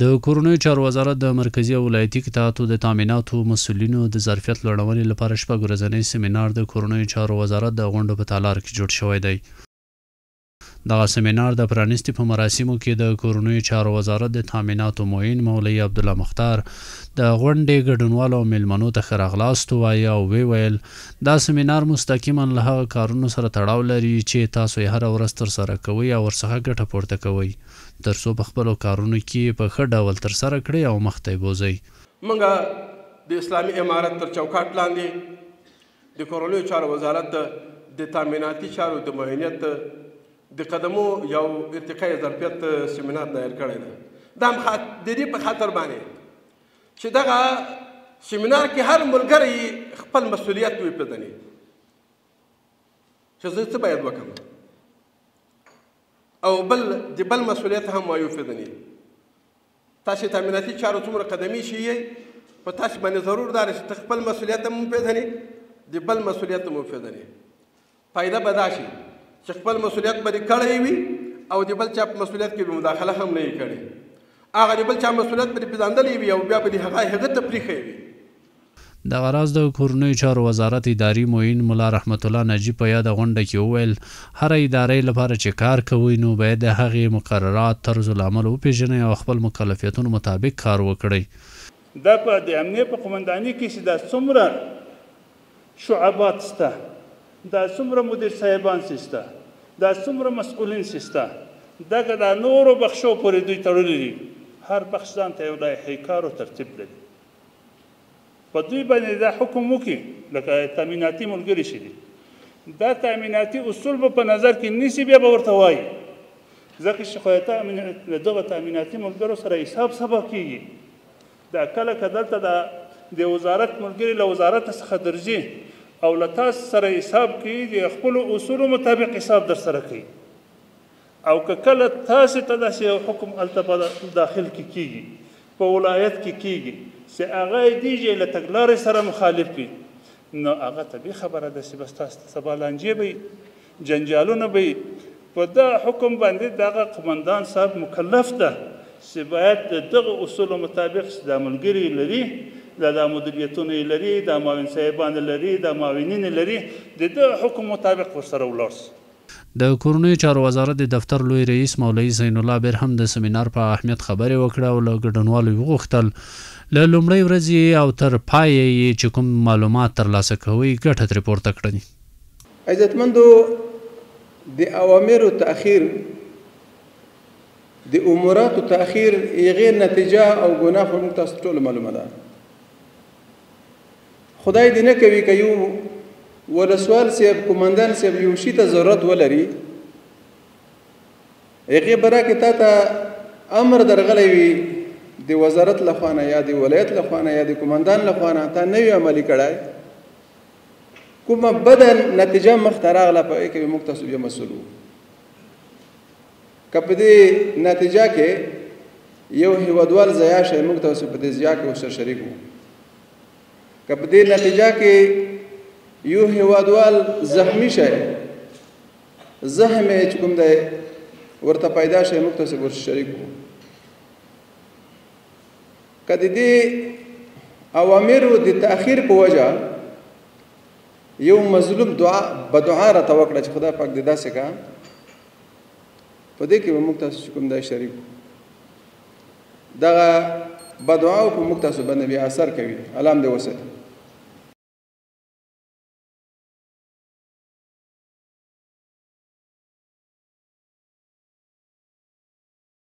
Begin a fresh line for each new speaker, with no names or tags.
د کورنیو چارو وزارت د مرکزي او ولایتي قطاعاتو د تامیناتو مسؤلینو د ظرفیت لوړونې لپاره شپږ ورځنی سیمینار د کورنیو چارو وزارت د غونډو په تالار کې جوړ شوی دی. دغه سیمینار د پرانیستي په مراسمو کې د کورنیو چارو وزارت د تامیناتو معین مولوي عبدالله مختار د غونډې ګډونوالو او میلمنو ته ښه راغلاست ووایه او ویل دا سیمینار مستقیما له هغه کارونو سره تړاو لري چې تاسو یې هره ورځ ترسره کوئ او ورڅخه ګټه پورته کوئ تر څو په خپلو کارونو کې په ښه ډول ترسره کړئ او مخته یې بوځئ.
موږ د اسلامي امارت تر چوکاټ لاندې د کورنیو چارو وزارت د تامیناتي چارو د معینیت د قدمو یو ارتقای ظرفیت سیمینار دایر کړی دی. دا هم د دې په خاطر باندې چې دغه سیمینار کې هر ملګری خپل مسؤلیت وپېژني چې زه څه باید وکړم او د بل مسؤلیت هم وپېژني. تاسې تامیناتي چارو څومره قدمي شي یې په تاسې باندې ضرور دا چې ته خپل مسؤلیت هم وپېژنې د بل مسؤلیت هم وپېژنې. فایده به دا شي چې خپل مسؤلیت به دې کړی وي او د بل چا په مسؤلیت کې به مداخله هم نه وي کړې. هغه د بل چا مسؤلیت به دې پېژندلی وي او بیا به دې هغه ته پرېښی وي.
دغه راز د کورنیو چارو وزارت اداري معین ملا رحمت الله نجیب په یاده غونډه کې وویل هره ادارې لپاره چې کار کوئ نو باید د هغې مقررات طرز العمل وپېژنئ او خپل مکلفیتونو مطابق کار وکړئ.
دا په د امنیه په قمنداني کې چې دا څومره شعبات شته، دا څومره مدیر صاحبان شته، دا څومره مسؤلین شته، دغه دا نورو بخشو پورې دوی تړلي دي. هر بخش ځان ته یو لایحه کار او ترتیب لري. په دوی باندې دا حکم وکړي لکه تامیناتي ملګري چې دي دا تامیناتي اصول به په نظر کې نیسي بیا به ورته وایي ځکه چې خو له دغه تامیناتي ملګرو سره حساب سبا کېږي. دا کله که دلته د وزارت ملګري له وزارت څخه درځي او له تاسو سره حساب کوي د خپلو اصولو مطابق حساب در سره کوي او که کله تاسو ته داسې یو حکم هلته په داخل کې کېږي په ولایت کې کېږي چې هغه یې دیجې له تګلارې سره مخالف وي نو هغه طبیعي خبره ده چې بس تاسو ته سبا لانجې به وي جنجالونه به وي. په دغه حکم باندې دغه قمندان صاحب مکلف ده چې باید د دغه اصولو مطابق چې دا ملګري لري دا مدیریتونه یې لري دا معاون صاحبان لري دا معاونین لري د دغه حکم مطابق ورسره ولاړ شي.
د کورنیو چارو وزارت د دفتر لوی رئیس مولوي زین الله بیر هم د سیمینار په اهمیت خبرې وکړه او له ګډونوالو یې وغوښتل له لومړۍ ورځې او تر پایه یې چې کوم معلومات ترلاسه کوئ ګټه ترې پورته کړئ.
عزتمندو د اوامرو تأخیر د اموراتو تأخیر هغې نتیجه او ګناه خو موږ تاسو ټولو معلومه ده. خدای دې نه کوي که یو ولسوال صاحب قمندان صاحب یو شي ته ضرورت ولري هغې به راکړې تا ته امر درغلی وي د وزارت لخوا نه یا د ولایت لخوا نه یا د قمندان لخوا نه تا نه وي عملي کړی کومه بده نتیجه مخته راغله په هغې کې به موږ تاسو بیا مسؤل وو. که په دې نتیجه کې یو هیوادوال ضایع شی موږ تاسو په دې ضیاع کې ورسره شریک وو. که په دې نتیجه کې یو هیوادوال زخمی شي زخم یې چې کوم دی ورته پیدا شي موږ تاسو ورسره شریک وو. که د دې اوامرو د تأخیر په وجه یو مظلوم بدعا راته وکړه چې خدای پاک دې داسې کا په دې کې به موږ تاسو چې کوم دی شریک وو. دغه بدعاو په موږ تاسو باندې بیا اثر کوي. الله هم دې وساتي.